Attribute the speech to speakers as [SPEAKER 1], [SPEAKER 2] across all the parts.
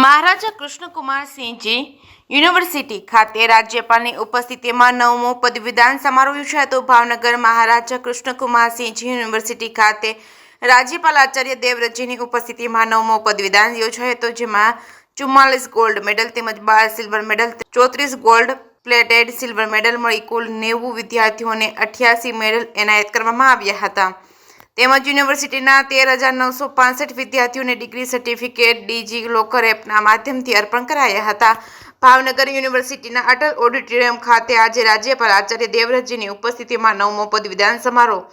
[SPEAKER 1] મહારાજા Krishnakumarsinhji university ખાતે રાજ્યપાલની ઉપસ્થિતિમાં 9મો પદવીદાન સમારોહ યોજાયો. ભાવનગર મહારાજા કૃષ્ણકુમારસિંહજી યુનિવર્સિટી ખાતે રાજ્યપાલ આચાર્ય દેવવ્રતજીની ઉપસ્થિતિમાં 9મો પદવીદાન યોજાયો હતો, જેમાં 44 ગોલ્ડ મેડલ તેમજ 12 silver medal, 34 gold plated silver medal મળી કુલ 90 વિદ્યાર્થીઓને 88 મેડલ એનાયત કરવામાં આવ્યા હતા. તેમજ યુનિવર્સિટીના 13,965 વિદ્યાર્થીઓને ડિગ્રી સર્ટિફિકેટ ડીજી લોકર એપના માધ્યમથી અર્પણ કરાયા હતા. ભાવનગર યુનિવર્સિટીના અટલ ઓડિટોરિયમ ખાતે આજે રાજ્યપાલ આચાર્ય દેવવ્રતજીની ઉપસ્થિતિમાં 9મો પદવીદાન સમારોહ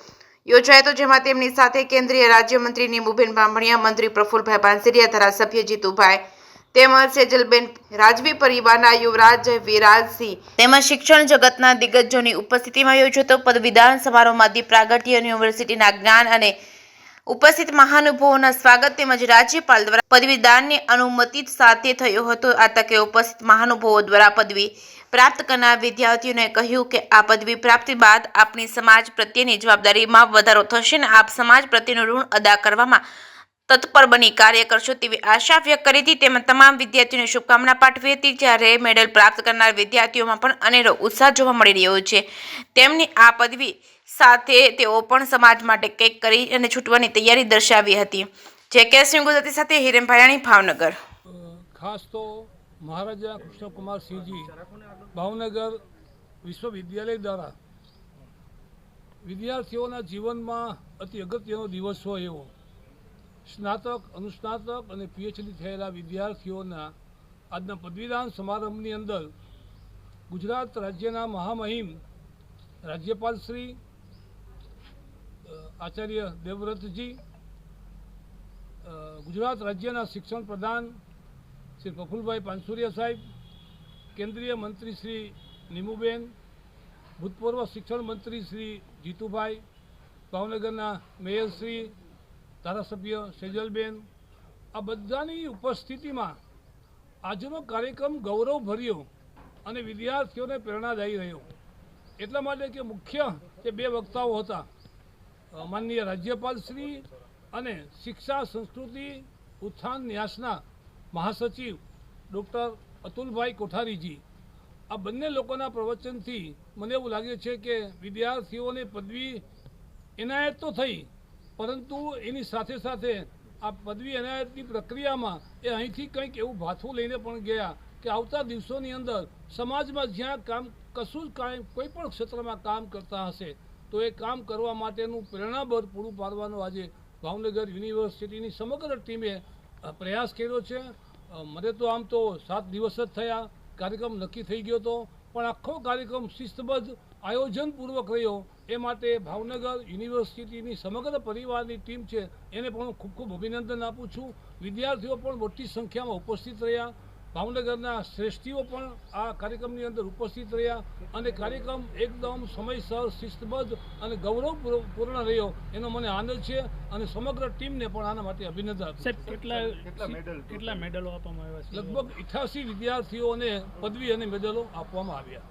[SPEAKER 1] યોજાયો હતો, જેમાં તેમની સાથે કેન્દ્રીય રાજ્યમંત્રી નીમુબેન બાંભણિયા, મંત્રી પ્રફુલભાઈ પાનસેરિયા, ધારાસભ્ય જીતુભાઈ તેમજ સેજલબેન, રાજવી પરિવારના યુવરાજ વિરાજસિંહ તેમજ શિક્ષણ જગતના દિગ્ગજોની ઉપસ્થિતિમાં યોજાયો હતો. પદવીદાન સમારોહમાં દીપ પ્રાગટ્ય, યુનિવર્સિટીના જ્ઞાન અને ઉપસ્થિત મહાનુભાવોના સ્વાગત તેમજ રાજ્યપાલ દ્વારા પદવીદાનની અનુમતિ સાથે થયો હતો. આ તકે ઉપસ્થિત મહાનુભાવો દ્વારા પદવી પ્રાપ્ત કરનાર વિદ્યાર્થીઓને કહ્યું કે આ પદવી પ્રાપ્તિ બાદ આપણી સમાજ પ્રત્યેની જવાબદારીમાં વધારો થશે અને આપ સમાજ પ્રત્યેનું ઋણ અદા કરવામાં તત્પર બની કાર્ય કરશો તેવી આશા વ્યક્ત કરી હતી. તેમાં તમામ વિદ્યાર્થીઓને શુભકામના પાઠવી હતી. જ્યારે મેડલ પ્રાપ્ત કરનાર વિદ્યાર્થીઓમાં પણ અનેરો ઉત્સાહ જોવા મળી રહ્યો છે. તેમની આ પદવી સાથે તેઓ પણ સમાજ માટે કંઈક કરી અને છૂટવાની તૈયારી દર્શાવી હતી. જે કેસરી ગુજરાતી સાથે હિરેન ભાયાણી, ભાવનગર.
[SPEAKER 2] ખાસ તો મહારાજા કૃષ્ણકુમારસિંહજી ભાવનગર વિશ્વવિદ્યાલય દ્વારા વિદ્યાર્થીઓના જીવનમાં અતિ અગત્યનો દિવસ હોય એવો સ્નાતક, અનુસ્નાતક અને પીએચડી થયેલા વિદ્યાર્થીઓના આજના પદવીદાન સમારંભની અંદર ગુજરાત રાજ્યના મહામહિમ રાજ્યપાલ શ્રી આચાર્ય દેવવ્રતજી, ગુજરાત રાજ્યના શિક્ષણ પ્રધાન શ્રી પ્રફુલભાઈ પાનસુરિયા સાહેબ, કેન્દ્રીય મંત્રી શ્રી નીમુબેન, ભૂતપૂર્વ શિક્ષણ મંત્રી શ્રી જીતુભાઈ, ભાવનગરના મેયર શ્રી, ધારાસભ્ય સેજલબેન, આ બધાની ઉપસ્થિતિમાં આજનો કાર્યક્રમ ગૌરવભર્યો અને વિદ્યાર્થીઓને પ્રેરણાદાયી રહ્યો. એટલા માટે કે મુખ્ય જે બે વક્તાઓ હતા, માનનીય રાજ્યપાલ શ્રી અને શિક્ષા સંસ્કૃતિ ઉત્થાન ન્યાસના મહાસચિવ ડૉક્ટર અતુલભાઈ કોઠારીજી, આ બંને લોકોના પ્રવચનથી મને એવું લાગે છે કે વિદ્યાર્થીઓને પદવી એનાયત તો થઈ, પરંતુ એની સાથે સાથે આ પદવી એનાયતની પ્રક્રિયામાં એ અહીંથી કંઈક એવું ભાથું લઈને પણ ગયા કે આવતા દિવસોની અંદર સમાજમાં જ્યાં કામ કશું જ કોઈ પણ ક્ષેત્રમાં કામ કરતા હશે તો એ કામ કરવા માટેનું પ્રેરણાબળ પૂરું પાડવાનો આજે ભાવનગર યુનિવર્સિટીની સમગ્ર ટીમે પ્રયાસ કર્યો છે. મને તો આમ તો 7 દિવસ જ થયા, કાર્યક્રમ નક્કી થઈ ગયો હતો, પણ આખો કાર્યક્રમ શિસ્તબદ્ધ આયોજનપૂર્વક રહ્યો. એ માટે ભાવનગર યુનિવર્સિટીની સમગ્ર પરિવારની ટીમ છે એને પણ હું ખૂબ ખૂબ અભિનંદન આપું છું. વિદ્યાર્થીઓ પણ મોટી સંખ્યામાં ઉપસ્થિત રહ્યા, ભાવનગરના શ્રેષ્ઠીઓ પણ આ કાર્યક્રમની અંદર ઉપસ્થિત રહ્યા અને કાર્યક્રમ એકદમ સમયસર, શિસ્તબદ્ધ અને ગૌરવપૂર્ણ રહ્યો એનો મને આનંદ છે અને સમગ્ર ટીમને પણ આના માટે અભિનંદન આપું છું.
[SPEAKER 3] કેટલા મેડલો આપવામાં આવ્યા છે?
[SPEAKER 2] લગભગ 88 વિદ્યાર્થીઓને પદવી અને મેડલો આપવામાં આવ્યા.